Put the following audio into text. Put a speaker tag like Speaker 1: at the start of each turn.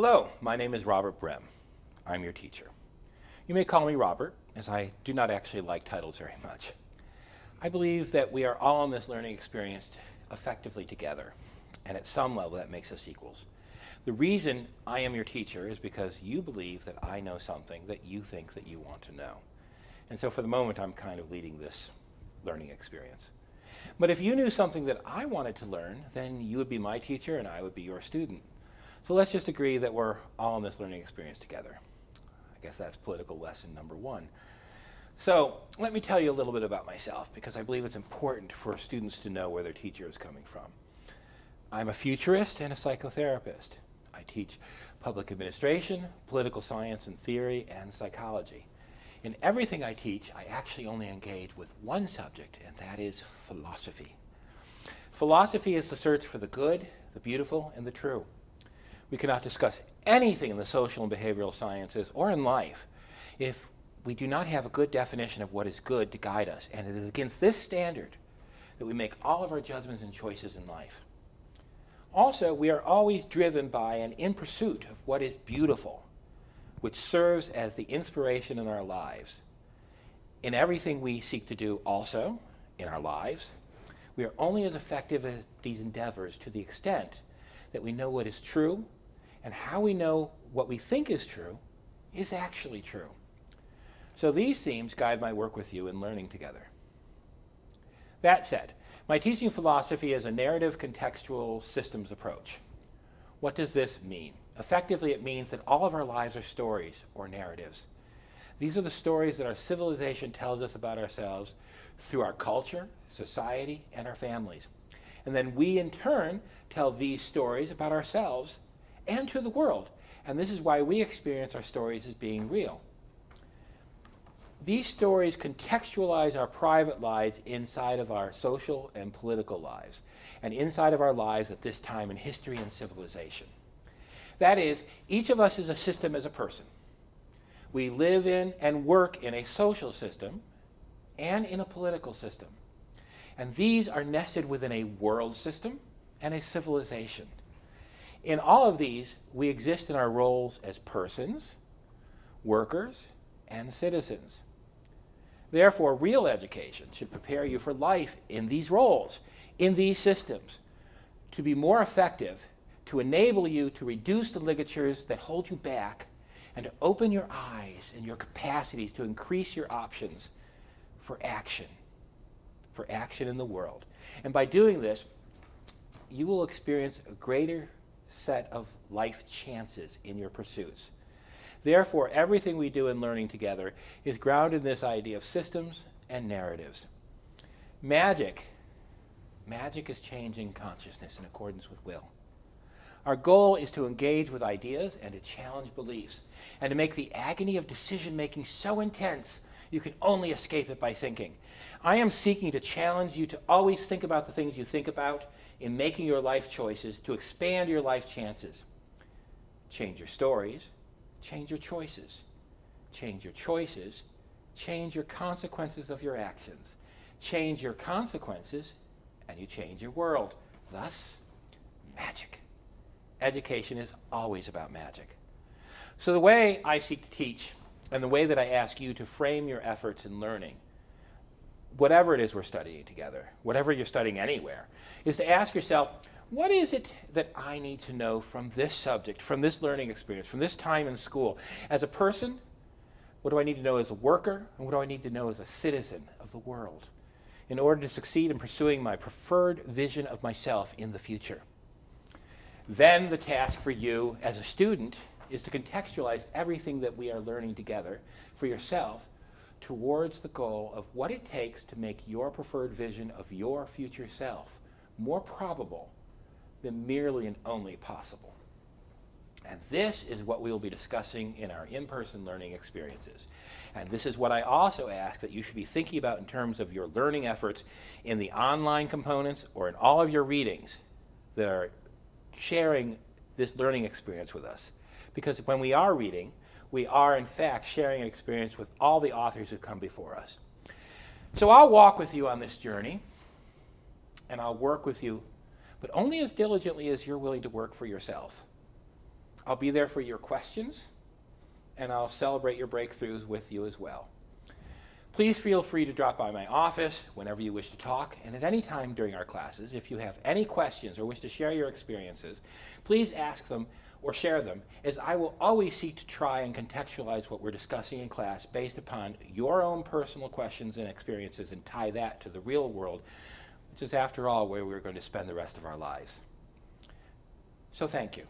Speaker 1: Hello, my name is Robert Brem. I'm your teacher. You may call me Robert, as I do not actually like titles very much. I believe that we are all in this learning experience effectively together, and at some level that makes us equals. The reason I am your teacher is because you believe that I know something that you think that you want to know. And so for the moment, I'm kind of leading this learning experience. But if you knew something that I wanted to learn, then you would be my teacher and I would be your student. So let's just agree that we're all in this learning experience together. I guess that's political lesson number one. So let me tell you a little bit about myself, because I believe it's important for students to know where their teacher is coming from. I'm a futurist and a psychotherapist. I teach public administration, political science and theory, and psychology. In everything I teach, I actually only engage with one subject, and that is philosophy. Philosophy is the search for the good, the beautiful, and the true. We cannot discuss anything in the social and behavioral sciences or in life if we do not have a good definition of what is good to guide us. And it is against this standard that we make all of our judgments and choices in life. Also, we are always driven by and in pursuit of what is beautiful, which serves as the inspiration in our lives. In everything we seek to do also in our lives, we are only as effective as these endeavors to the extent that we know what is true, and how we know what we think is true is actually true. So these themes guide my work with you in learning together. That said, my teaching philosophy is a narrative contextual systems approach. What does this mean? Effectively, it means that all of our lives are stories or narratives. These are the stories that our civilization tells us about ourselves through our culture, society, and our families. And then we, in turn, tell these stories about ourselves and to the world. And this is why we experience our stories as being real. These stories contextualize our private lives inside of our social and political lives, and inside of our lives at this time in history and civilization. That is, each of us is a system as a person. We live in and work in a social system and in a political system. And these are nested within a world system and a civilization. In all of these, we exist in our roles as persons, workers, and citizens. Therefore, real education should prepare you for life in these roles, in these systems, to be more effective, to enable you to reduce the ligatures that hold you back, and to open your eyes and your capacities to increase your options for action in the world. And by doing this, you will experience a greater set of life chances in your pursuits. Therefore, everything we do in learning together is grounded in this idea of systems and narratives. Magic is changing consciousness in accordance with will. Our goal is to engage with ideas and to challenge beliefs, and to make the agony of decision-making so intense you can only escape it by thinking. I am seeking to challenge you to always think about the things you think about in making your life choices, to expand your life chances. Change your stories, change your choices. Change your choices, change your consequences of your actions. Change your consequences, and you change your world. Thus, magic. Education is always about magic. So the way I seek to teach, and the way that I ask you to frame your efforts in learning, whatever it is we're studying together, whatever you're studying anywhere, is to ask yourself, what is it that I need to know from this subject, from this learning experience, from this time in school? As a person, what do I need to know as a worker, and what do I need to know as a citizen of the world in order to succeed in pursuing my preferred vision of myself in the future? Then the task for you as a student is to contextualize everything that we are learning together for yourself towards the goal of what it takes to make your preferred vision of your future self more probable than merely and only possible. And this is what we will be discussing in our in-person learning experiences. And this is what I also ask that you should be thinking about in terms of your learning efforts in the online components or in all of your readings that are sharing this learning experience with us. Because when we are reading, we are in fact sharing an experience with all the authors who come before us. So I'll walk with you on this journey, and I'll work with you, but only as diligently as you're willing to work for yourself. I'll be there for your questions, and I'll celebrate your breakthroughs with you as well. Please feel free to drop by my office whenever you wish to talk, and at any time during our classes. If you have any questions or wish to share your experiences, please ask them or share them, as I will always seek to try and contextualize what we're discussing in class based upon your own personal questions and experiences and tie that to the real world, which is, after all, where we're going to spend the rest of our lives. So thank you.